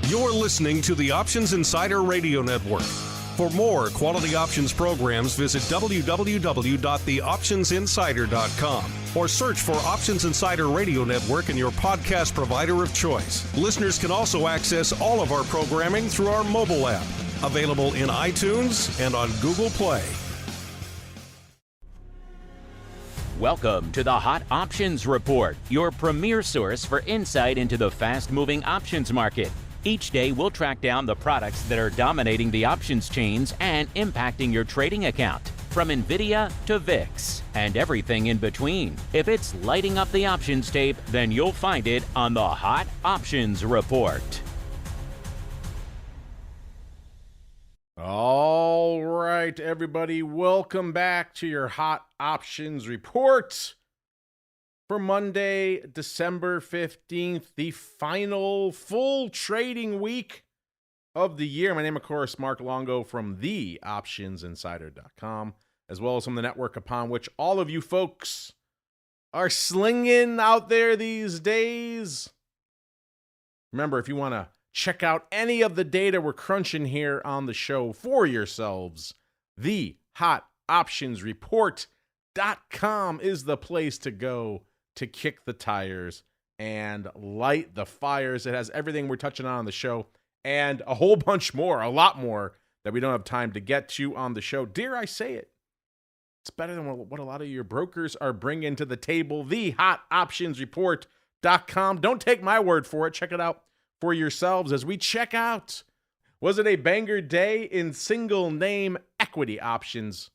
You're listening to the Options Insider Radio Network. For more quality options programs, visit www.theoptionsinsider.com or search for Options Insider Radio Network in your podcast provider of choice. Listeners can also access all of our programming through our mobile app, available in iTunes and on Google Play. Welcome to the Hot Options Report, your premier source for insight into the fast-moving options market. Each day, we'll track down the products that are dominating the options chains and impacting your trading account, from NVIDIA to VIX and everything in between. If it's lighting up the options tape, then you'll find it on the Hot Options Report. All right, everybody, welcome back to your Hot Options Report for Monday, December 15th, the final full trading week of the year. My name, of course, Mark Longo from theoptionsinsider.com, as well as from the network upon which all of you folks are slinging out there these days. Remember, if you want to check out any of the data we're crunching here on the show for yourselves, thehotoptionsreport.com is the place to go to kick the tires and light the fires. It has everything we're touching on the show and a whole bunch more, a lot more that we don't have time to get to on the show. Dare I say it? It's better than what a lot of your brokers are bringing to the table. Thehotoptionsreport.com. Don't take my word for it. Check it out for yourselves as we check out. Was it a banger day in single name equity options?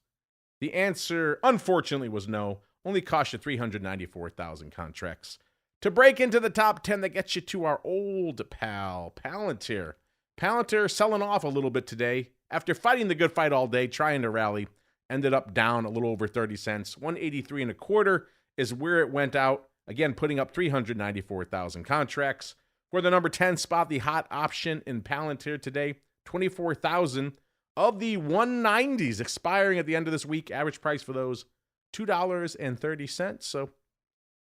The answer, unfortunately, was no. Only cost you 394,000 contracts. To break into the top 10, that gets you to our old pal, Palantir. Palantir selling off a little bit today after fighting the good fight all day, trying to rally. Ended up down a little over 30 cents. 183 and a quarter is where it went out. Again, putting up 394,000 contracts. For the number 10 spot, the hot option in Palantir today, 24,000 of the 190s expiring at the end of this week. Average price for those, $2.30. So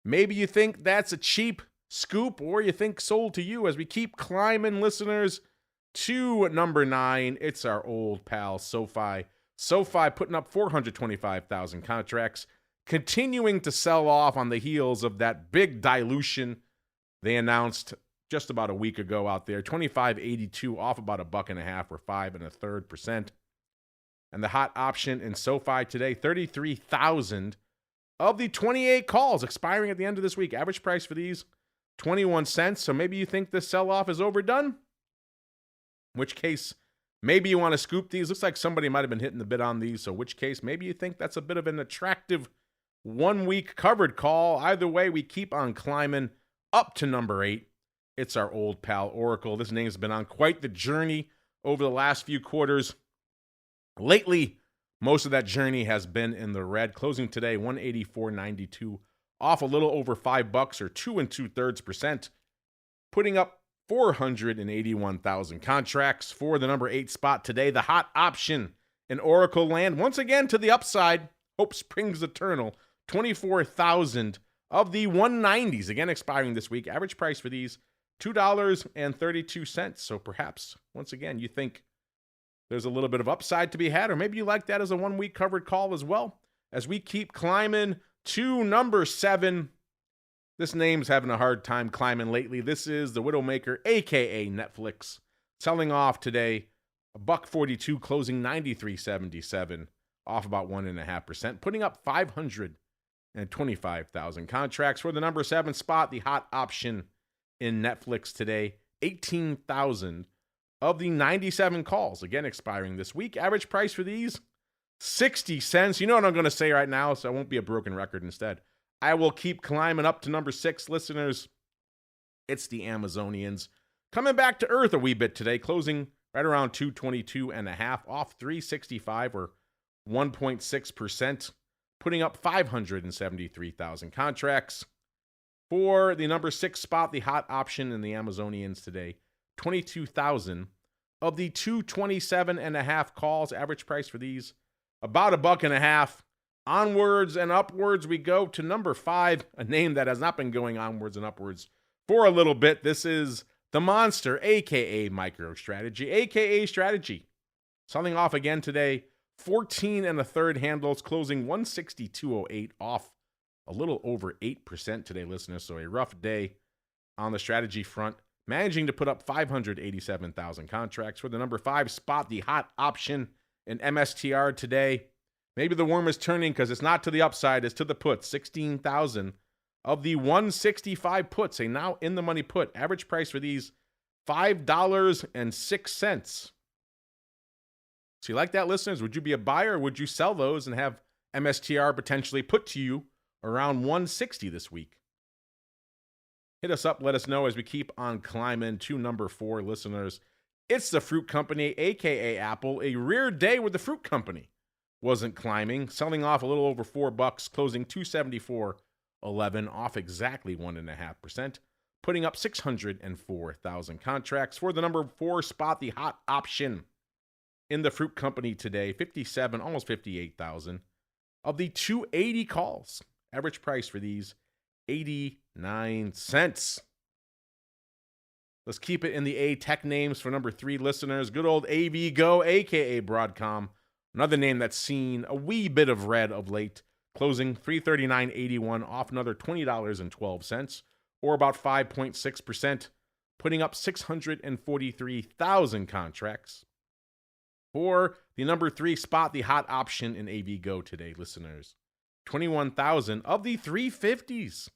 maybe you think that's a cheap scoop, or you think sold to you as we keep climbing, listeners, to number 9. It's our old pal, SoFi. SoFi putting up 425,000 contracts, continuing to sell off on the heels of that big dilution they announced just about a week ago out there. 25.82 off about $1.50 or 5 1/3%. And the hot option in SoFi today, 33,000 of the 28 calls expiring at the end of this week. Average price for these, 21 cents. So maybe you think this sell-off is overdone, in which case maybe you want to scoop these. Looks like somebody might have been hitting the bid on these, so which case maybe you think that's a bit of an attractive 1-week covered call. Either way, we keep on climbing up to number 8. It's our old pal, Oracle. This name's been on quite the journey over the last few quarters. Lately, most of that journey has been in the red. Closing today, 184.92, off a little over $5 or 2 2/3%, putting up 481,000 contracts. For the number 8 spot today, the hot option in Oracle land. Once again, to the upside, hope springs eternal. 24,000 of the 190s, again expiring this week. Average price for these, $2.32. So perhaps, once again, you think there's a little bit of upside to be had, or maybe you like that as a 1-week covered call as well. As we keep climbing to number 7, this name's having a hard time climbing lately. This is the Widowmaker, aka Netflix, selling off today, $1.42, closing 93.77, off about 1.5%, putting up 525,000 contracts. For the number 7 spot, the hot option in Netflix today, 18,000 of the 97 calls, again expiring this week. Average price for these, 60 cents. You know what I'm going to say right now, so I won't be a broken record instead. I will keep climbing up to number 6, listeners. It's the Amazonians. Coming back to earth a wee bit today, closing right around 222.5, off 365 or 1.6%, putting up 573,000 contracts. For the number 6 spot, the hot option in the Amazonians today, 22,000 of the 227.5 calls. Average price for these, about $1.50. Onwards and upwards we go to number 5, a name that has not been going onwards and upwards for a little bit. This is The Monster, aka MicroStrategy, aka Strategy, selling off again today. 14 1/3 handles, closing 162.08, off a little over 8% today, listeners. So a rough day on the strategy front. Managing to put up 587,000 contracts for the number 5 spot, the hot option in MSTR today. Maybe the worm is turning because it's not to the upside, it's to the puts. 16,000 of the 165 puts, a now in the money put. Average price for these, $5.06. So you like that, listeners? Would you be a buyer or would you sell those and have MSTR potentially put to you around 160 this week? Hit us up, let us know as we keep on climbing to number 4, listeners. It's the Fruit Company, aka Apple. A rare day where the Fruit Company wasn't climbing, selling off a little over $4, closing 274.11, off exactly 1.5%, putting up 604,000 contracts for the number 4 spot, the hot option in the Fruit Company today. 57, almost 58,000 of the 280 calls. Average price for these, 89 cents. Let's keep it in the A tech names for number 3, listeners. Good old AVGO, aka Broadcom. Another name that's seen a wee bit of red of late. Closing $339.81, off another $20.12, or about 5.6%, putting up 643,000 contracts for the number 3 spot, the hot option in AVGO today, listeners. 21,000 of the 350s.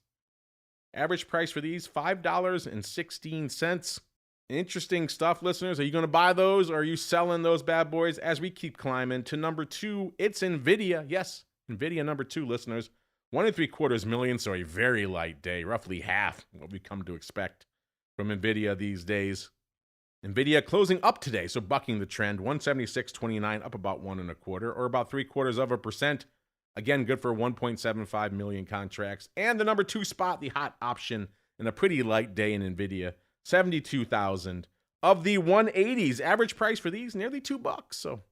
Average price for these, $5.16. Interesting stuff, listeners. Are you going to buy those or are you selling those bad boys as we keep climbing to number 2? It's NVIDIA. Yes, NVIDIA number 2, listeners. 1.75 million, so a very light day, roughly half what we come to expect from NVIDIA these days. NVIDIA closing up today, so bucking the trend, 176.29, up about 1.25, or about 0.75%. Again, good for 1.75 million contracts. And the number 2 spot, the hot option in a pretty light day in NVIDIA, 72,000 of the 180s. Average price for these, nearly $2. So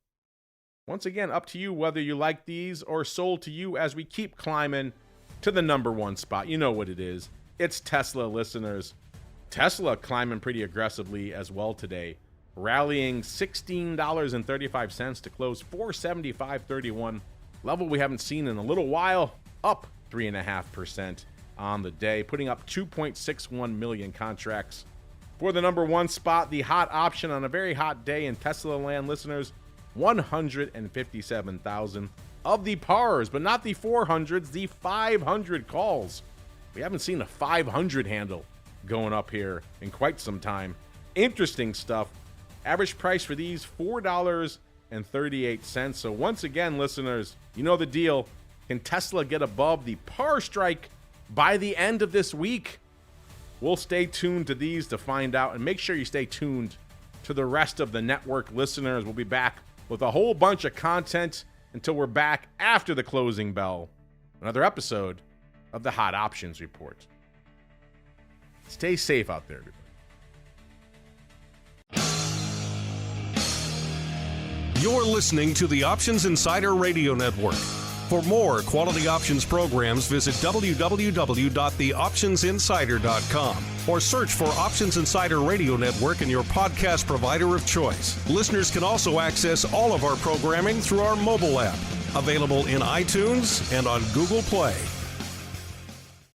once again, up to you whether you like these or sold to you as we keep climbing to the number 1 spot. You know what it is. It's Tesla, listeners. Tesla climbing pretty aggressively as well today, rallying $16.35 to close 475.31. Level we haven't seen in a little while, up 3.5% on the day, putting up 2.61 million contracts. For the number 1 spot, the hot option on a very hot day in Tesla land, listeners, 157,000 of the pars, but not the 400s, the 500 calls. We haven't seen a 500 handle going up here in quite some time. Interesting stuff. Average price for these, $4.38. So once again, listeners, you know the deal. Can Tesla get above the par strike by the end of this week? We'll stay tuned to these to find out, and make sure you stay tuned to the rest of the network, listeners. We'll be back with a whole bunch of content until we're back after the closing bell. Another episode of the Hot Options Report. Stay safe out there, everybody. You're listening to the Options Insider Radio Network. For more quality options programs, visit www.theoptionsinsider.com or search for Options Insider Radio Network in your podcast provider of choice. Listeners can also access all of our programming through our mobile app, available in iTunes and on Google Play.